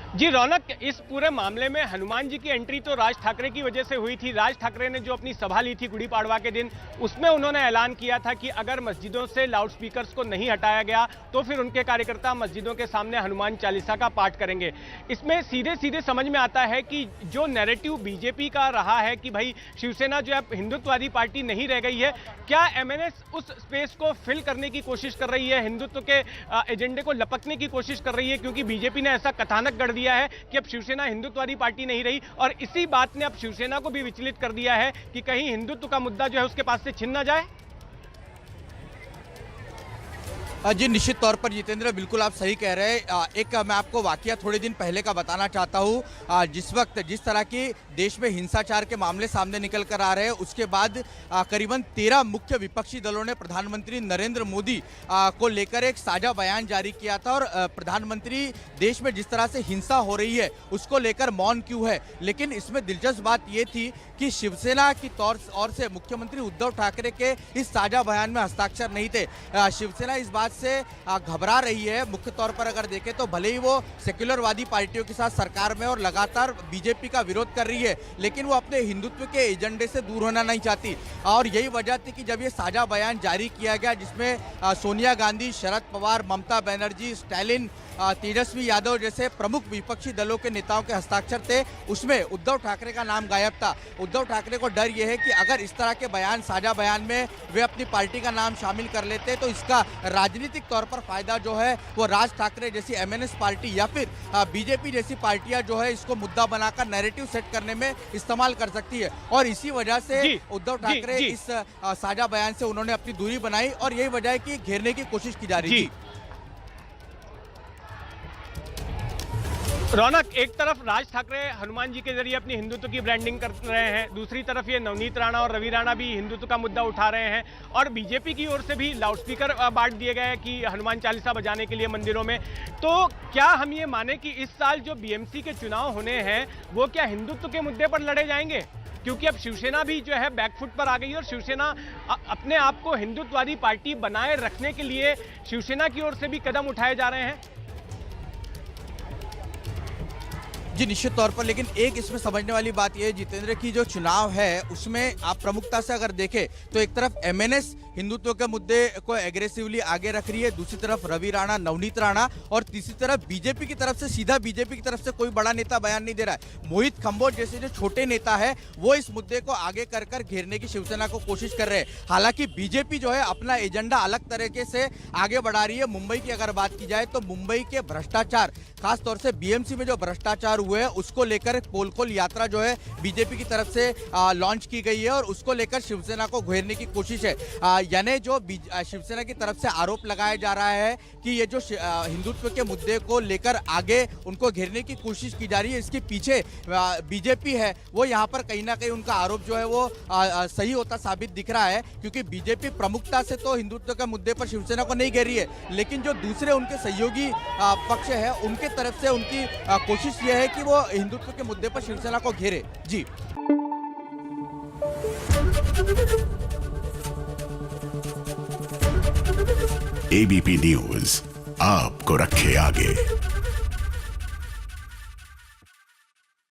जी रौनक, इस पूरे मामले में हनुमान जी की एंट्री तो राज ठाकरे की वजह से हुई थी। राज ठाकरे ने जो अपनी सभा ली थी गुड़ी पाड़वा के दिन, उसमें उन्होंने ऐलान किया था कि अगर मस्जिदों से लाउड स्पीकर्स को नहीं हटाया गया तो फिर उनके कार्यकर्ता मस्जिदों के सामने हनुमान चालीसा का पाठ करेंगे। इसमें सीधे सीधे समझ में आता है कि जो नैरेटिव बीजेपी का रहा है कि भाई शिवसेना जो है हिंदुत्ववादी पार्टी नहीं रह गई है, क्या एमएनएस उस स्पेस को फिल करने की कोशिश कर रही है, हिंदुत्व के एजेंडे को लपकने की कोशिश कर रही है, क्योंकि बीजेपी ने ऐसा कथानक गढ़ दिया है कि अब शिवसेना हिंदुत्ववादी पार्टी नहीं रही। और इसी बात ने अब शिवसेना को भी विचलित कर दिया है कि कहीं हिंदुत्व का मुद्दा जो है उसके पास से छिन ना जाए। जी निश्चित तौर पर जितेंद्र, बिल्कुल आप सही कह रहे हैं। एक मैं आपको वाकया थोड़े दिन पहले का बताना चाहता हूँ। जिस वक्त जिस तरह की देश में हिंसाचार के मामले सामने निकल कर आ रहे हैं, उसके बाद करीबन 13 मुख्य विपक्षी दलों ने प्रधानमंत्री नरेंद्र मोदी को लेकर एक साझा बयान जारी किया था। और प्रधानमंत्री देश में जिस तरह से हिंसा हो रही है उसको लेकर मौन क्यों है। लेकिन इसमें दिलचस्प बात ये थी कि शिवसेना की ओर से मुख्यमंत्री उद्धव ठाकरे के इस साझा बयान में हस्ताक्षर नहीं थे। शिवसेना इस बात से घबरा रही है। मुख्य तौर पर अगर देखें तो भले ही वो सेक्युलरवादी पार्टियों के साथ सरकार में और लगातार बीजेपी का विरोध कर रही है, लेकिन वो अपने हिंदुत्व के एजेंडे से दूर होना नहीं चाहती। और यही वजह थी कि जब ये साझा बयान जारी किया गया, जिसमें सोनिया गांधी, शरद पवार, ममता बनर्जी, स्टालिन, तेजस्वी यादव जैसे प्रमुख विपक्षी दलों के नेताओं के हस्ताक्षर थे, उसमें उद्धव ठाकरे का नाम गायब था। उद्धव ठाकरे को डर यह है कि अगर इस तरह के बयान, साझा बयान में वे अपनी पार्टी का नाम शामिल कर लेते तो इसका राजनीतिक तौर पर फायदा जो है वो राज ठाकरे जैसी एमएनएस पार्टी या फिर बीजेपी जैसी पार्टियां जो है इसको मुद्दा बनाकर नैरेटिव सेट करने में इस्तेमाल कर सकती है। और इसी वजह से उद्धव ठाकरे इस साझा बयान से उन्होंने अपनी दूरी बनाई और यही वजह है कि घेरने की कोशिश की जा रही थी। रौनक, एक तरफ राज ठाकरे हनुमान जी के जरिए अपनी हिंदुत्व की ब्रांडिंग कर रहे हैं, दूसरी तरफ ये नवनीत राणा और रवि राणा भी हिंदुत्व का मुद्दा उठा रहे हैं, और बीजेपी की ओर से भी लाउडस्पीकर बांट दिए गए हैं कि हनुमान चालीसा बजाने के लिए मंदिरों में। तो क्या हम ये माने कि इस साल जो बीएमसी के चुनाव होने हैं वो क्या हिंदुत्व के मुद्दे पर लड़े जाएंगे? क्योंकि अब शिवसेना भी जो है बैकफुट पर आ गई है और शिवसेना अपने आप को हिंदुत्ववादी पार्टी बनाए रखने के लिए शिवसेना की ओर से भी कदम उठाए जा रहे हैं। जी निश्चित तौर पर, लेकिन एक इसमें समझने वाली बात यह है जितेंद्र की जो चुनाव है उसमें आप प्रमुखता से अगर देखें तो एक तरफ एमएनएस हिंदुत्व के मुद्दे को एग्रेसिवली आगे रख रही है, दूसरी तरफ रवि राणा, नवनीत राणा, और तीसरी तरफ बीजेपी की तरफ से सीधा बीजेपी की तरफ से कोई बड़ा नेता बयान नहीं दे रहा है। मोहित खंबोज जैसे जो छोटे नेता है वो इस मुद्दे को आगे कर कर घेरने की शिवसेना को कोशिश कर रहे हैं। हालांकि बीजेपी जो है अपना एजेंडा अलग तरीके से आगे बढ़ा रही है। मुंबई की अगर बात की जाए तो मुंबई के भ्रष्टाचार, खासतौर से बीएमसी में जो भ्रष्टाचार हुए हैं उसको लेकर एक पोल खोल यात्रा जो है बीजेपी की तरफ से लॉन्च की गई है और उसको लेकर शिवसेना को घेरने की कोशिश है। यानी जो शिवसेना की तरफ से आरोप लगाया जा रहा है कि ये जो हिंदुत्व के मुद्दे को लेकर आगे उनको घेरने की कोशिश की जा रही है, इसके पीछे बीजेपी है, वो यहाँ पर कहीं ना कहीं उनका आरोप जो है वो सही होता साबित दिख रहा है। क्योंकि बीजेपी प्रमुखता से तो हिंदुत्व के मुद्दे पर शिवसेना को नहीं घेर रही है, लेकिन जो दूसरे उनके सहयोगी पक्ष है उनके तरफ से उनकी कोशिश ये है कि वो हिंदुत्व के मुद्दे पर शिवसेना को घेरे। जी एबीपी न्यूज आपको रखे आगे।